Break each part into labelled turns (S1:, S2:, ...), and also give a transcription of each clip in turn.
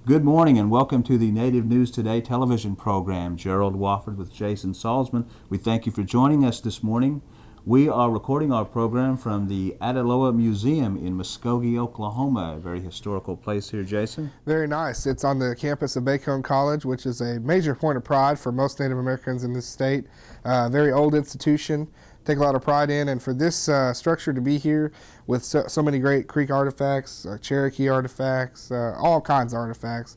S1: Good morning and welcome to the Native News Today television program. Gerald Wofford with Jason Salzman. We thank you for joining us this morning. We are recording our program from the Ataloa Museum in Muskogee, Oklahoma, a very historical place here, Jason.
S2: Very nice. It's on the campus of Bacone College, which is a major point of pride for most Native Americans in this state. Very old institution, take a lot of pride in, and for this structure to be here with so many great Creek artifacts, Cherokee artifacts, all kinds of artifacts,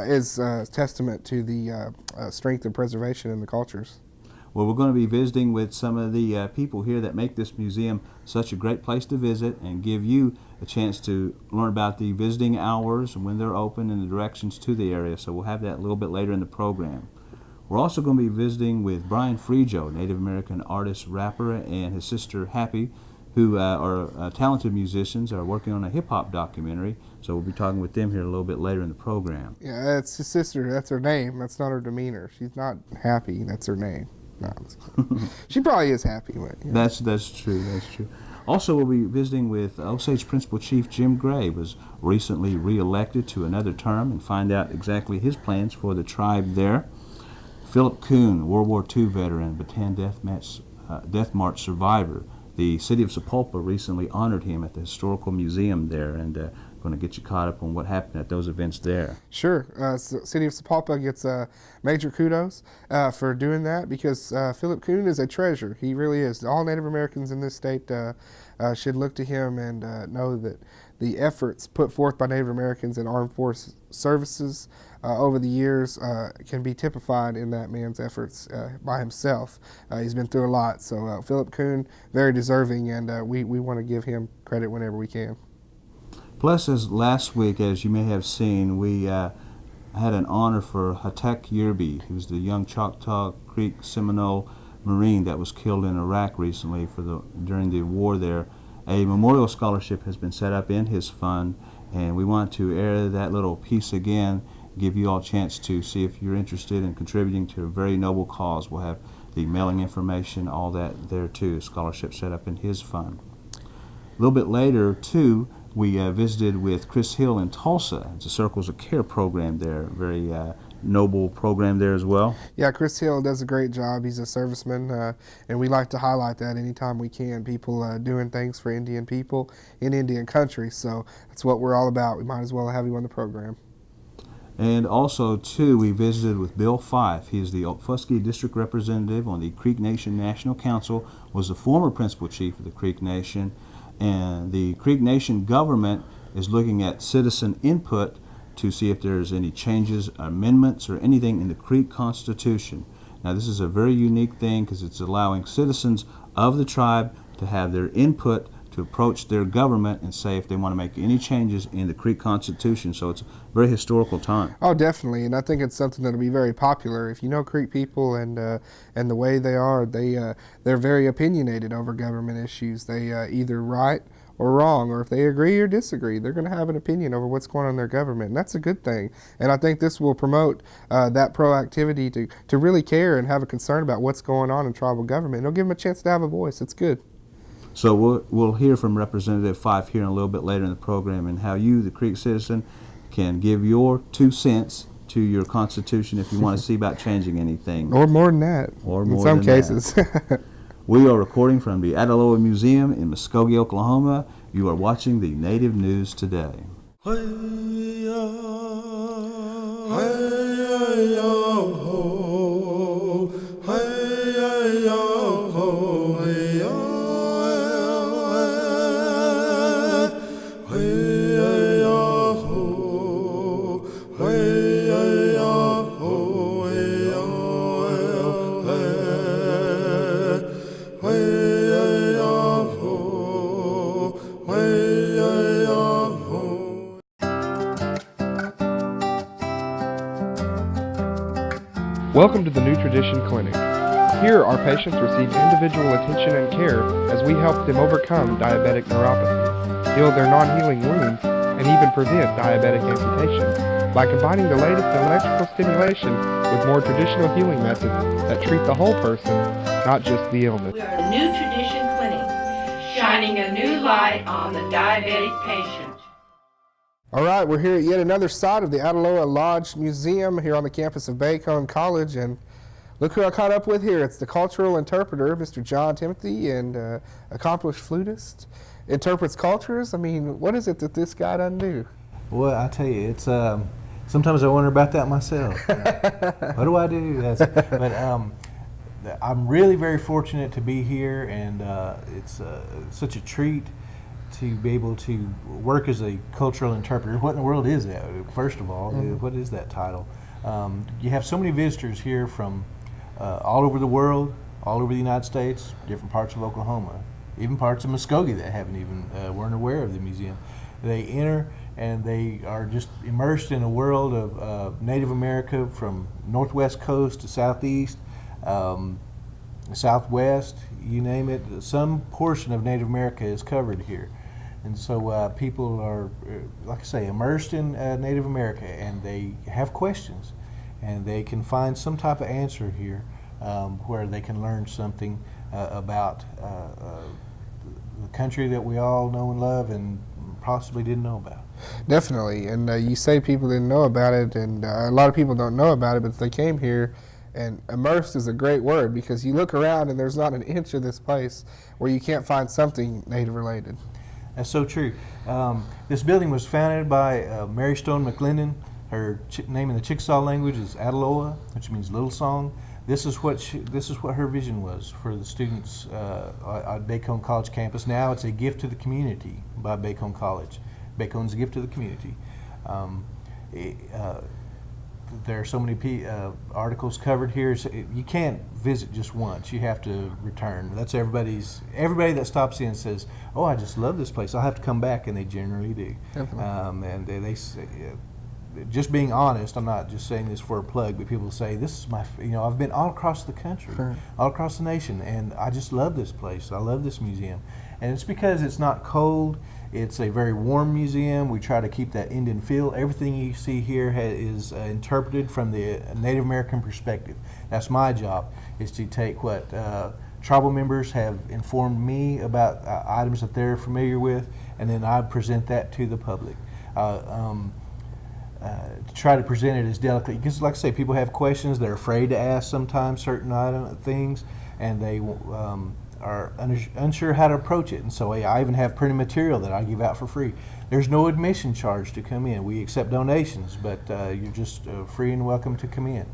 S2: is a testament to the strength of preservation in the cultures.
S1: Well, we're going to be visiting with some of the people here that make this museum such a great place to visit and give you a chance to learn about the visiting hours and when they're open and the directions to the area. So we'll have that a little bit later in the program. We're also going to be visiting with Brian Frijo, Native American artist, rapper, and his sister Happy, who are talented musicians, are working on a hip-hop documentary. So we'll be talking with them here a little bit later in the program.
S2: Yeah, that's his sister. That's her name. That's not her demeanor. She's not happy. That's her name. No, she probably is happy. But, you know.
S1: That's true. That's true. Also, we'll be visiting with Osage Principal Chief Jim Gray, was recently re-elected to another term, and find out exactly his plans for the tribe there. Philip Kuhn, World War II veteran, Bataan Death March survivor. The city of Sapulpa recently honored him at the Historical Museum there, and going to get you caught up on what happened at those events there.
S2: Sure. City of Sapulpa gets major kudos for doing that, because Philip Kuhn is a treasure. He really is. All Native Americans in this state should look to him and know that the efforts put forth by Native Americans in armed force services over the years can be typified in that man's efforts by himself. He's been through a lot. So Philip Kuhn, very deserving, and we want to give him credit whenever we can.
S1: Plus, as last week, as you may have seen, we had an honor for Hatek Yerby, who's the young Choctaw Creek Seminole Marine that was killed in Iraq recently during the war there. A memorial scholarship has been set up in his fund, and we want to air that little piece again, give you all a chance to see if you're interested in contributing to a very noble cause. We'll have the mailing information, all that there too, scholarship set up in his fund. A little bit later, too, we visited with Chris Hill in Tulsa. It's a Circles of Care program there, very noble program there as well.
S2: Yeah, Chris Hill does a great job. He's a serviceman, and we like to highlight that anytime we can. People doing things for Indian people in Indian country, so that's what we're all about. We might as well have you on the program.
S1: And also, too, we visited with Bill Fife. He is the Okfuskee District Representative on the Creek Nation National Council, was the former Principal Chief of the Creek Nation, and the Creek Nation government is looking at citizen input to see if there's any changes, amendments, or anything in the Creek Constitution. Now, this is a very unique thing because it's allowing citizens of the tribe to have their input to approach their government and say if they want to make any changes in the Creek Constitution. So it's a very historical time.
S2: Oh, definitely, and I think it's something that'll be very popular. If you know Creek people and the way they are, they're very opinionated over government issues. They either right or wrong, or if they agree or disagree, they're going to have an opinion over what's going on in their government, and that's a good thing. And I think this will promote that proactivity to really care and have a concern about what's going on in tribal government. It'll give them a chance to have a voice. It's good.
S1: So we'll hear from Representative Fife here in a little bit later in the program, and how you, the Creek citizen, can give your 2 cents to your Constitution if you want to see about changing anything.
S2: Or more than that,
S1: or more
S2: in some
S1: than
S2: cases.
S1: We are recording from the Ataloa Museum in Muskogee, Oklahoma. You are watching the Native News Today.
S3: Welcome to the New Tradition Clinic. Here, our patients receive individual attention and care as we help them overcome diabetic neuropathy, heal their non-healing wounds, and even prevent diabetic amputation by combining the latest electrical stimulation with more traditional healing methods that treat the whole person, not just the illness.
S4: We are the New Tradition Clinic, shining a new light on the diabetic patient.
S2: All right, we're here at yet another site of the Ataloa Lodge Museum here on the campus of Bacone College, and look who I caught up with here. It's the cultural interpreter, Mr. John Timothy, and accomplished flutist. Interprets cultures. I mean, what is it that this guy doesn't do?
S4: Well, I tell you, it's sometimes I wonder about that myself. What do I do? But I'm really very fortunate to be here, and it's such a treat to be able to work as a cultural interpreter. What in the world is that? First of all, what is that title? You have so many visitors here from all over the world, all over the United States, different parts of Oklahoma, even parts of Muskogee that haven't even weren't aware of the museum. They enter and they are just immersed in a world of Native America from northwest coast to southeast, southwest, you name it. Some portion of Native America is covered here. And so people are, like I say, immersed in Native America, and they have questions, and they can find some type of answer here where they can learn something about the country that we all know and love and possibly didn't know about.
S2: Definitely, and you say people didn't know about it, and a lot of people don't know about it, but they came here, and immersed is a great word, because you look around and there's not an inch of this place where you can't find something Native related.
S4: That's so true. This building was founded by Mary Stone McLendon. Her name in the Chickasaw language is Ataloa, which means little song. This is what her vision was for the students at Bacone College campus. Now it's a gift to the community by Bacone College. Bacone's a gift to the community. There are so many articles covered here. So you can't visit just once. You have to return. That's everybody that stops in says, "Oh, I just love this place. I'll have to come back," and they generally do. And they say, just being honest, I'm not just saying this for a plug, but people say, "This is my," I've been all across the country, all across the nation, and I just love this place. I love this museum, and it's because it's not cold. It's a very warm museum. We try to keep that Indian feel. Everything you see here is interpreted from the Native American perspective. That's my job, is to take what tribal members have informed me about items that they're familiar with, and then I present that to the public. To try to present it as delicately, because like I say, people have questions. They're afraid to ask sometimes certain things, and they are unsure how to approach it. And so I even have printed material that I give out for free. There's no admission charge to come in. We accept donations, but you're just free and welcome to come in.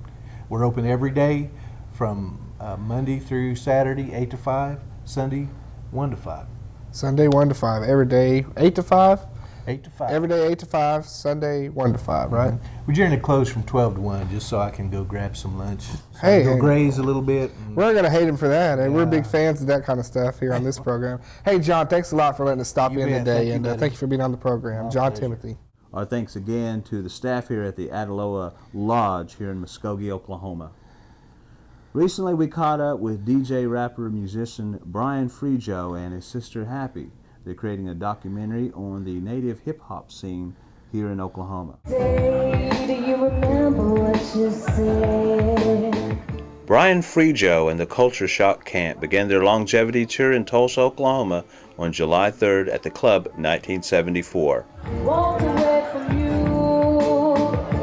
S4: We're open every day from Monday through Saturday, 8 to 5, Sunday, 1 to 5.
S2: Sunday 1 to 5, every day 8 to 5?
S4: 8 to 5.
S2: Every day 8 to 5, Sunday 1 to 5, right?
S4: We generally close from 12 to 1 just so I can go grab some lunch. So
S2: Hey,
S4: I can go graze a little bit.
S2: We're not going to hate him for that. And we're
S4: Yeah.
S2: big fans of that kind of stuff here on this program. Hey, John, thanks a lot for letting us stop
S4: You
S2: in
S4: bet.
S2: today.
S4: Thank you,
S2: And
S4: buddy.
S2: thank you for being on the program.
S4: My
S2: John
S4: pleasure.
S2: Timothy.
S1: Our thanks again to the staff here at the Ataloa Lodge here in Muskogee, Oklahoma. Recently we caught up with DJ, rapper, musician Brian Frijo and his sister Happy. They're creating a documentary on the native hip-hop scene here in Oklahoma.
S5: Say, do you remember what you said?
S6: Brian Frijo and the Culture Shock Camp began their longevity tour in Tulsa, Oklahoma on July 3rd at the Club 1974.
S5: Walked away from you,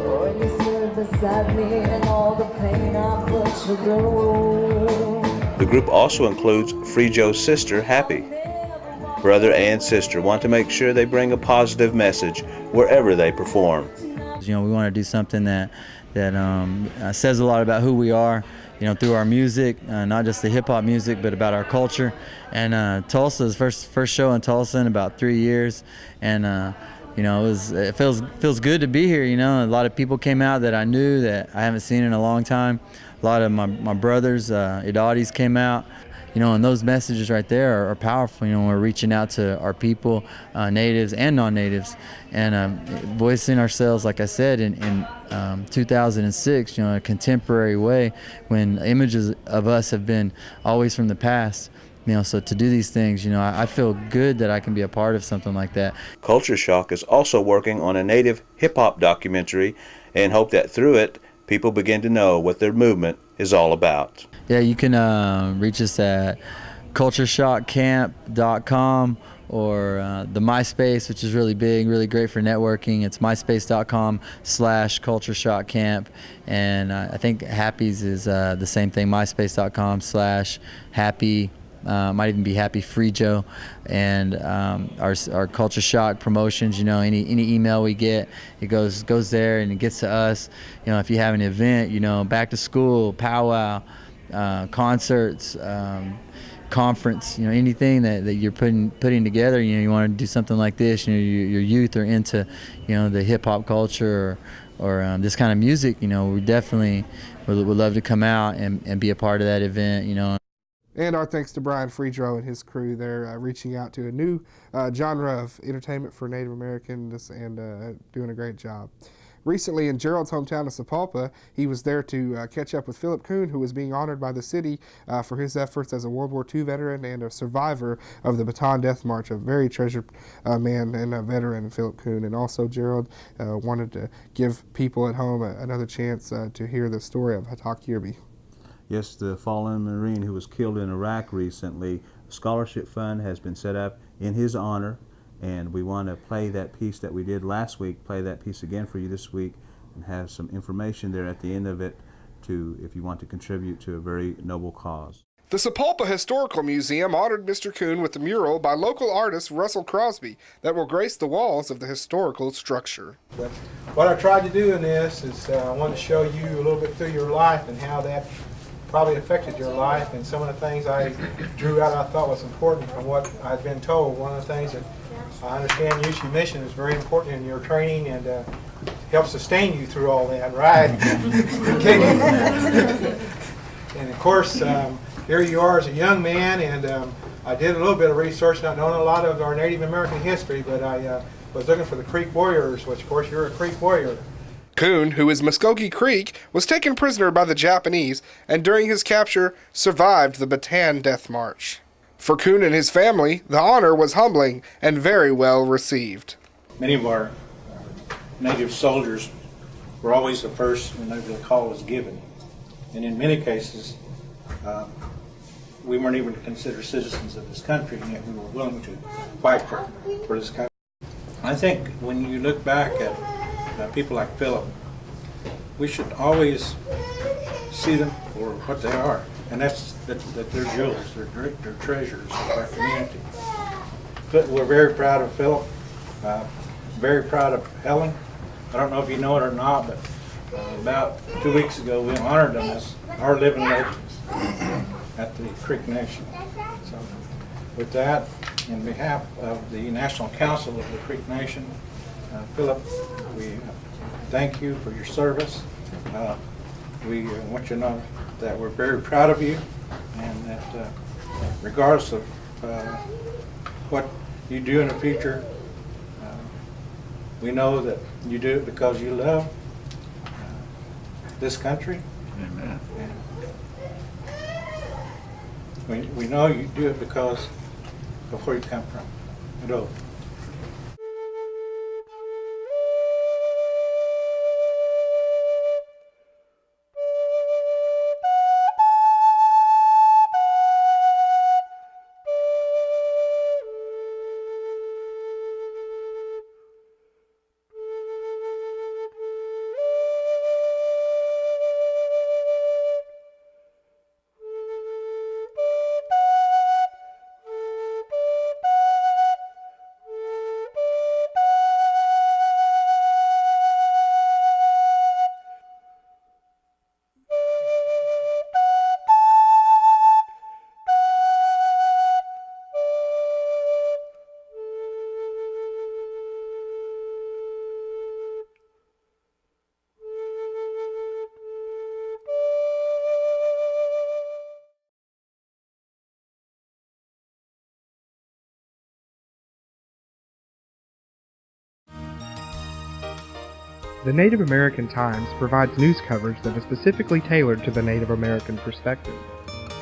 S5: or you stood beside me, and all the pain I put you through.
S6: The group also includes Frijo's sister, Happy. Brother and sister want to make sure they bring a positive message wherever they perform.
S7: We want to do something that says a lot about who we are, through our music, not just the hip hop music, but about our culture. And Tulsa's first show in Tulsa in about 3 years, and it feels good to be here. A lot of people came out that I knew that I haven't seen in a long time. A lot of my brothers, Idadis, came out. And those messages right there are powerful. We're reaching out to our people, natives and non-natives, and voicing ourselves, like I said, in 2006, in a contemporary way, when images of us have been always from the past. So to do these things, I feel good that I can be a part of something like that.
S6: Culture Shock is also working on a native hip-hop documentary and hope that through it, people begin to know what their movement is all about.
S7: Yeah, you can reach us at cultureshockcamp.com the MySpace, which is really big, really great for networking. It's myspace.com/cultureshockcamp, and I think Happy's is the same thing, myspace.com/happy. Might even be Happy Free Joe, and our Culture Shock promotions. You know, any email we get, it goes there and it gets to us. You know, if you have an event, you know, back to school, powwow, concerts, conference, you know, anything that you're putting together, you know, you want to do something like this, you know, your youth are into, you know, the hip hop culture or this kind of music, you know, we definitely would love to come out and be a part of that event, you know.
S2: And our thanks to Brian Friedrow and his crew. They're reaching out to a new genre of entertainment for Native Americans and doing a great job. Recently, in Gerald's hometown of Sapulpa, he was there to catch up with Philip Kuhn, who was being honored by the city for his efforts as a World War II veteran and a survivor of the Bataan Death March, a very treasured man and a veteran, Philip Kuhn. And also, Gerald wanted to give people at home another chance to hear the story of Hatak Yerby.
S1: Yes, the fallen Marine who was killed in Iraq recently, a scholarship fund has been set up in his honor, and we want to play that piece that we did last week, play that piece again for you this week, and have some information there at the end of it if you want to contribute to a very noble cause.
S2: The Sapulpa Historical Museum honored Mr. Kuhn with a mural by local artist Russell Crosby that will grace the walls of the historical structure.
S8: What I tried to do in this is I want to show you a little bit through your life and how that probably affected your life, and some of the things I drew out I thought was important from what I'd been told. One of the things that I understand USU Mission is very important in your training and helps sustain you through all that, right? And of course, here you are as a young man, and I did a little bit of research, not knowing a lot of our Native American history, but I was looking for the Creek Warriors, which of course you're a Creek Warrior.
S2: Kuhn, who is Muskogee Creek, was taken prisoner by the Japanese and during his capture survived the Bataan Death March. For Kuhn and his family, the honor was humbling and very well received.
S8: Many of our Native soldiers were always the first whenever the call was given. And in many cases, we weren't even considered citizens of this country, and yet we were willing to fight for this country. I think when you look back at people like Philip, we should always see them for what they are, and that's that they're jewels, they're treasures of our community. But we're very proud of Philip, very proud of Helen. I don't know if you know it or not, but about 2 weeks ago we honored them as our living legends at the Creek Nation. So with that, in behalf of the National Council of the Creek Nation, Philip, we thank you for your service. We want you to know that we're very proud of you, and that regardless of what you do in the future, we know that you do it because you love this country. Amen. And we know you do it because of where you come from. Hello.
S3: The Native American Times provides news coverage that is specifically tailored to the Native American perspective.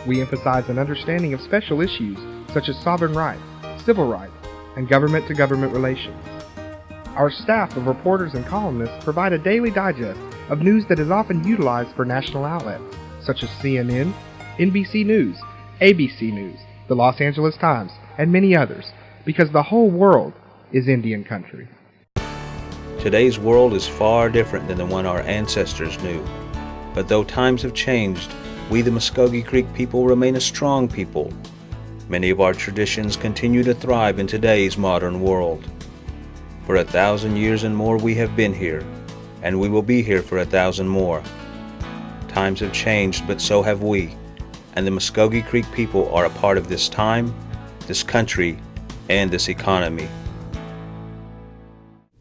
S3: We emphasize an understanding of special issues such as sovereign rights, civil rights, and government-to-government relations. Our staff of reporters and columnists provide a daily digest of news that is often utilized for national outlets such as CNN, NBC News, ABC News, the Los Angeles Times, and many others. because the whole world is Indian country.
S6: Today's world is far different than the one our ancestors knew. But though times have changed, we the Muskogee Creek people remain a strong people. Many of our traditions continue to thrive in today's modern world. For 1,000 years and more we have been here, and we will be here for 1,000 more. Times have changed, but so have we, and the Muskogee Creek people are a part of this time, this country, and this economy.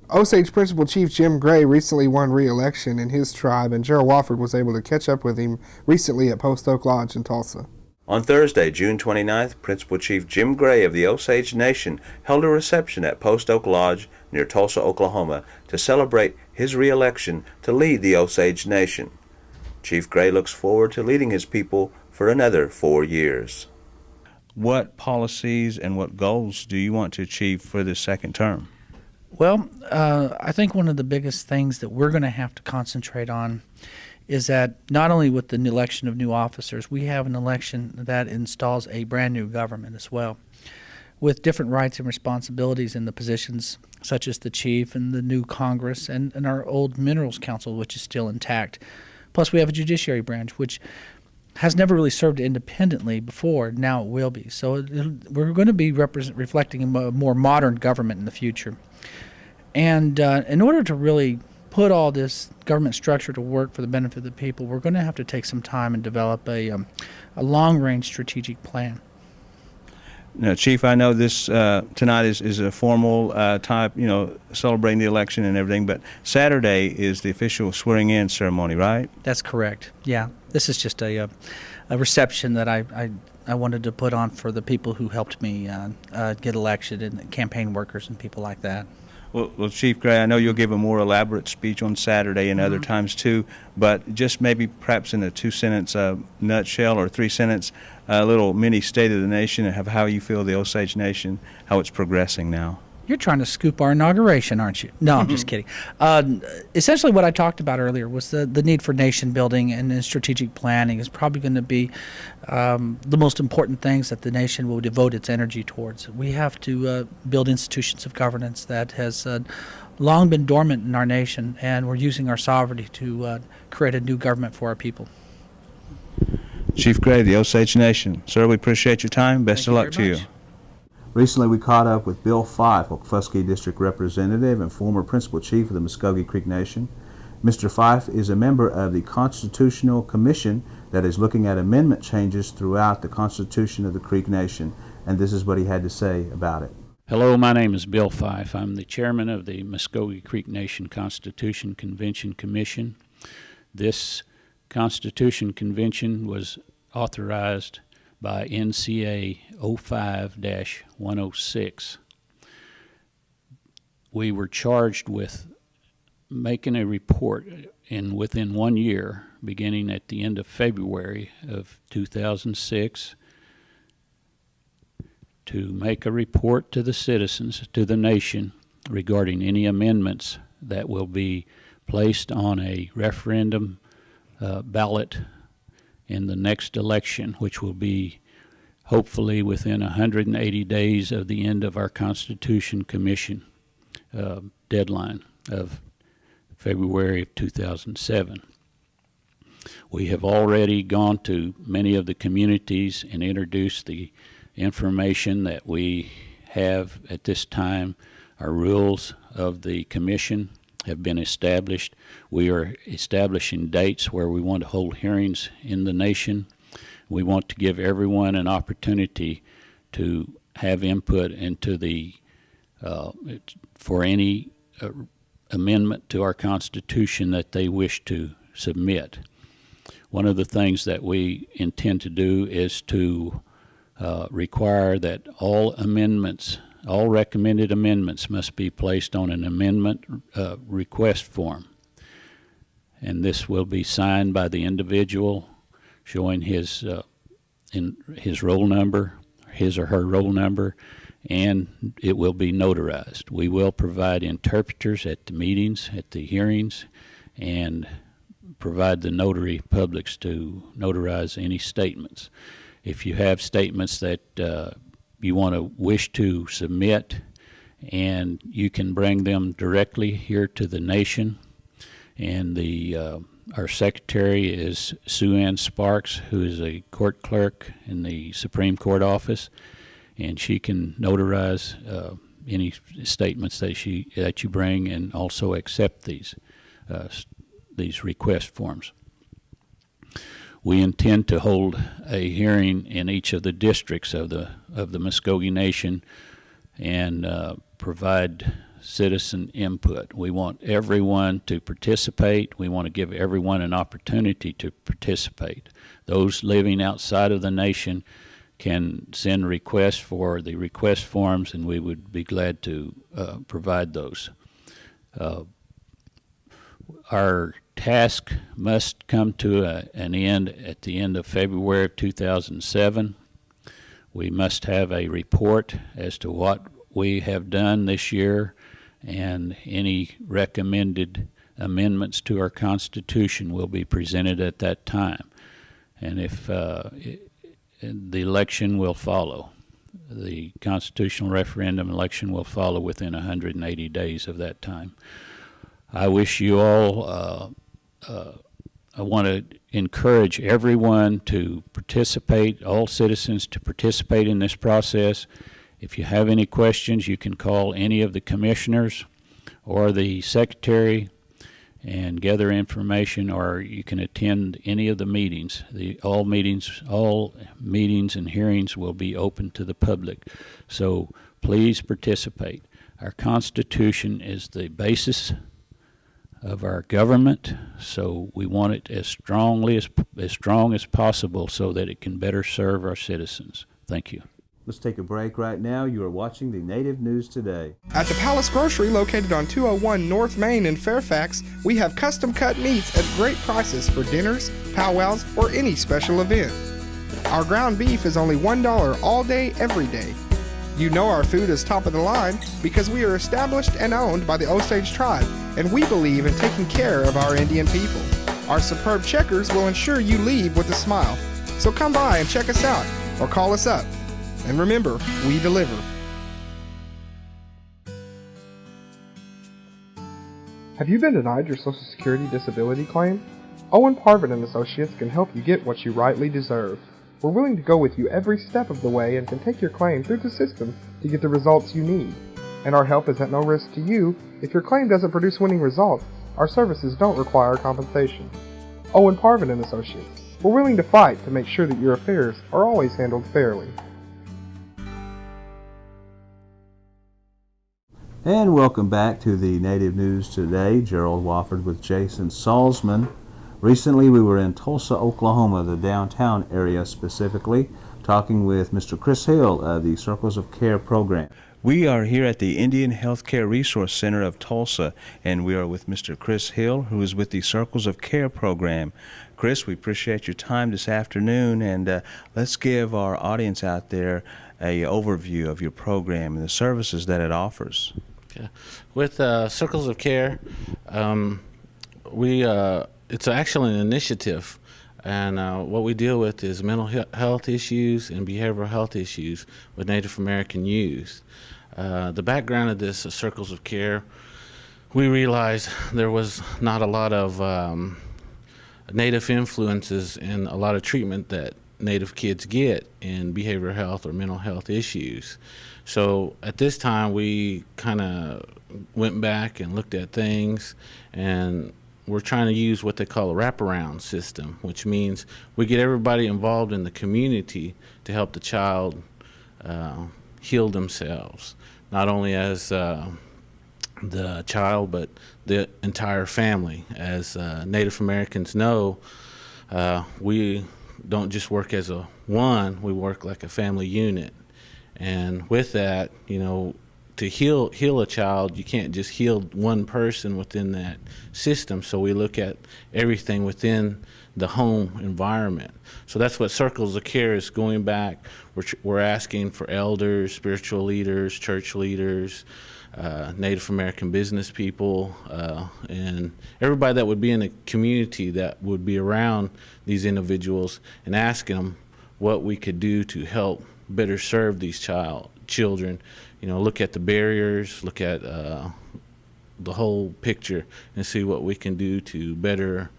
S2: Osage Principal Chief Jim Gray recently won re-election in his tribe, and Gerald Wofford was able to catch up with him recently at Post Oak Lodge in Tulsa.
S6: On Thursday, June 29th, Principal Chief Jim Gray of the Osage Nation held a reception at Post Oak Lodge near Tulsa, Oklahoma, to celebrate his re-election to lead the Osage Nation. Chief Gray looks forward to leading his people for another 4 years. What policies and what goals do you want to achieve for this second term?
S9: Well, I think one of the biggest things that we're going to have to concentrate on is that not only with the election of new officers, we have an election that installs a brand new government as well, with different rights and responsibilities in the positions such as the chief and the new Congress and our old Minerals Council, which is still intact. Plus, we have a judiciary branch, which has never really served independently before. Now it will be. So we're going to be reflecting a more modern government in the future. And in order to really put all this government structure to work for the benefit of the people, we're going to have to take some time and develop a long-range strategic plan.
S6: Now, Chief, I know this tonight is a formal type, celebrating the election and everything, but Saturday is the official swearing-in ceremony, right?
S9: That's correct. Yeah, this is just a reception that I wanted to put on for the people who helped me get elected, and campaign workers and people like that.
S6: Well, Chief Gray, I know you'll give a more elaborate speech on Saturday and other times too, but just maybe perhaps in a 2-sentence nutshell or 3-sentence little mini State of the Nation of how you feel the Osage Nation, how it's progressing now.
S9: You're trying to scoop our inauguration, aren't you? No, I'm just kidding. Essentially what I talked about earlier was the need for nation building, and strategic planning is probably going to be the most important things that the nation will devote its energy towards. We have to build institutions of governance that has long been dormant in our nation, and we're using our sovereignty to create a new government for our people.
S6: Chief Gray, the Osage Nation. Sir, we appreciate your time. Best of luck to you.
S1: Recently, we caught up with Bill Fife, Okfuskee District Representative and former Principal Chief of the Muskogee Creek Nation. Mr. Fife is a member of the Constitutional Commission that is looking at amendment changes throughout the Constitution of the Creek Nation, and this is what he had to say about it.
S10: Hello, my name is Bill Fife. I'm the chairman of the Muskogee Creek Nation Constitution Convention Commission. This Constitution Convention was authorized by NCA 05-106. We were charged with making a report within 1 year, beginning at the end of February of 2006, to make a report to the citizens, to the nation, regarding any amendments that will be placed on a referendum ballot in the next election, which will be hopefully within 180 days of the end of our Constitution Commission deadline of February of 2007. We have already gone to many of the communities and introduced the information that we have at this time. Our rules of the commission have been established. We are establishing dates where we want to hold hearings in the nation. We want to give everyone an opportunity to have input into for any amendment to our Constitution that they wish to submit. One of the things that we intend to do is to require that all recommended amendments must be placed on an amendment request form. And this will be signed by the individual, showing his roll number, his or her roll number, and it will be notarized. We will provide interpreters at the meetings, at the hearings, and provide the notary publics to notarize any statements. If you have statements that you want to wish to submit, and you can bring them directly here to the nation. And our secretary is Sue Ann Sparks, who is a court clerk in the Supreme Court office, and she can notarize any statements that you bring, and also accept these request forms. We intend to hold a hearing in each of the districts of the Muskogee Nation and provide citizen input. We want everyone to participate. We want to give everyone an opportunity to participate. Those living outside of the nation can send requests for the request forms, and we would be glad to provide those. Our task must come to an end at the end of February of 2007. We must have a report as to what we have done this year, and any recommended amendments to our Constitution will be presented at that time. And if the election will follow, the constitutional referendum election will follow within 180 days of that time. I wish you all, I want to encourage everyone to participate, all citizens to participate in this process. If you have any questions, you can call any of the commissioners or the secretary and gather information, or you can attend any of the meetings. All meetings and hearings will be open to the public. So please participate. Our Constitution is the basis of our government, so we want it as strong as possible so that it can better serve our citizens. Thank you.
S1: Let's take a break right now. You are watching the Native News Today.
S2: At the Palace Grocery, located on 201 North Main in Fairfax, we have custom cut meats at great prices for dinners, powwows, or any special event. Our ground beef is only $1 all day, every day. You know our food is top of the line because we are established and owned by the Osage tribe, and we believe in taking care of our Indian people. Our superb checkers will ensure you leave with a smile. So come by and check us out or call us up. And remember, we deliver.
S3: Have you been denied your Social Security disability claim? Owen Parvin and Associates can help you get what you rightly deserve. We're willing to go with you every step of the way and can take your claim through the system to get the results you need. And our help is at no risk to you. If your claim doesn't produce winning results, our services don't require compensation. Owen Parvin and Associates. We're willing to fight to make sure that your affairs are always handled fairly.
S1: And welcome back to the Native News Today. Gerald Wofford with Jason Salzman. Recently we were in Tulsa, Oklahoma, the downtown area specifically, talking with Mr. Chris Hill of the Circles of Care program. We are here at the Indian Healthcare Resource Center of Tulsa, and we are with Mr. Chris Hill, who is with the Circles of Care program. Chris, we appreciate your time this afternoon, and let's give our audience out there an overview of your program and the services that it offers.
S11: Okay. With Circles of Care, it's actually an initiative, and what we deal with is mental health issues and behavioral health issues with Native American youth. The background of this Circles of Care, we realized there was not a lot of Native influences in a lot of treatment that Native kids get in behavioral health or mental health issues. So at this time we kind of went back and looked at things, and we're trying to use what they call a wraparound system, which means we get everybody involved in the community to help the child heal themselves, not only as the child but the entire family. As Native Americans know, we don't just work as a one, we work like a family unit. And with that, you know, to heal a child, you can't just heal one person within that system. So we look at everything within the home environment. So that's what Circles of Care is going back. We're asking for elders, spiritual leaders, church leaders, Native American business people, and everybody that would be in the community that would be around these individuals, and asking them what we could do to help better serve these children. You know, look at the barriers, look at the whole picture, and see what we can do to better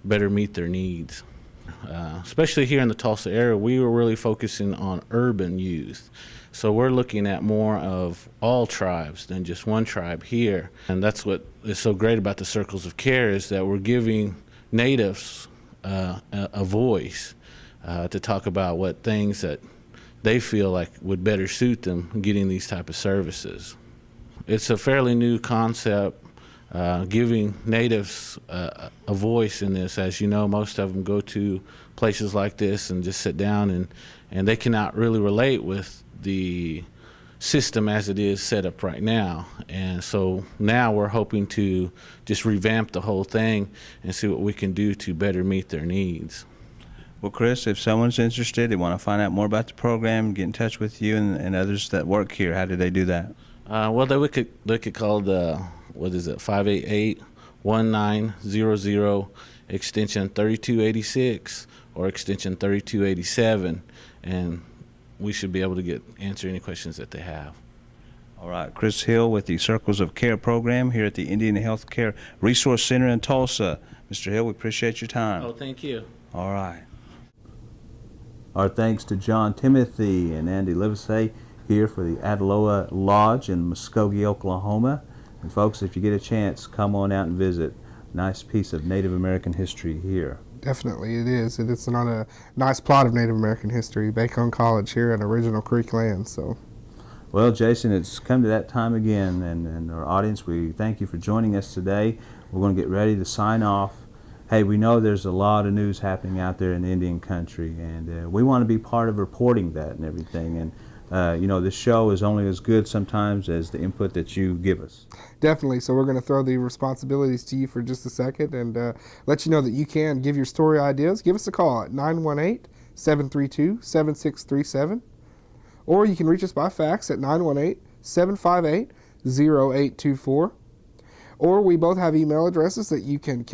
S11: meet their needs. Especially here in the Tulsa area, we were really focusing on urban youth. So we're looking at more of all tribes than just one tribe here. And that's what is so great about the Circles of Care, is that we're giving natives a voice to talk about what things that they feel like would better suit them getting these type of services. It's a fairly new concept, giving natives a voice in this. As you know, most of them go to places like this and just sit down, and they cannot really relate with the system as it is set up right now. And so now we're hoping to just revamp the whole thing and see what we can do to better meet their needs.
S1: Well, Chris, if someone's interested, they want to find out more about the program, get in touch with you and others that work here, how do they do that?
S11: Well, they could call the, 588-1900, extension 3286 or extension 3287, and we should be able to answer any questions that they have.
S1: All right, Chris Hill with the Circles of Care program here at the Indian Health Care Resource Center in Tulsa. Mr. Hill, we appreciate your time.
S11: Oh, thank you.
S1: All right. Our thanks to John Timothy and Andy Livesey here for the Adaloa Lodge in Muskogee, Oklahoma. And folks, if you get a chance, come on out and visit. Nice piece of Native American history here.
S2: Definitely, it is. It's on a nice plot of Native American history, Bacone College here in Original Creek land. So,
S1: well, Jason, it's come to that time again, and our audience, we thank you for joining us today. We're going to get ready to sign off. Hey, we know there's a lot of news happening out there in Indian country, and we want to be part of reporting that and everything. And you know, this show is only as good sometimes as the input that you give us.
S2: Definitely. So we're going to throw the responsibilities to you for just a second and let you know that you can give your story ideas. Give us a call at 918-732-7637, or you can reach us by fax at 918-758-0824. Or we both have email addresses that you can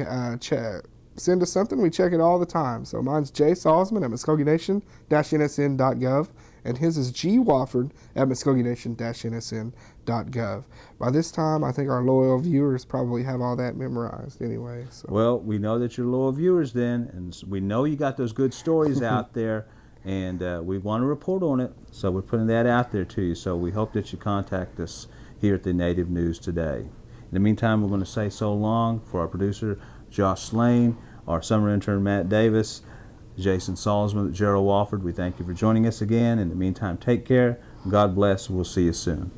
S2: send us something. We check it all the time. So mine's Jay Salzman at MuskogeeNation-NSN.gov, and his is G. Wofford at MuskogeeNation-NSN.gov. By this time, I think our loyal viewers probably have all that memorized anyway. So.
S1: Well, we know that you're loyal viewers then, and we know you got those good stories out there, and we want to report on it, so we're putting that out there to you. So we hope that you contact us here at the Native News today. In the meantime, we're going to say so long for our producer, Josh Slane, our summer intern, Matt Davis, Jason Salzman, Gerald Wofford. We thank you for joining us again. In the meantime, take care. God bless. We'll see you soon.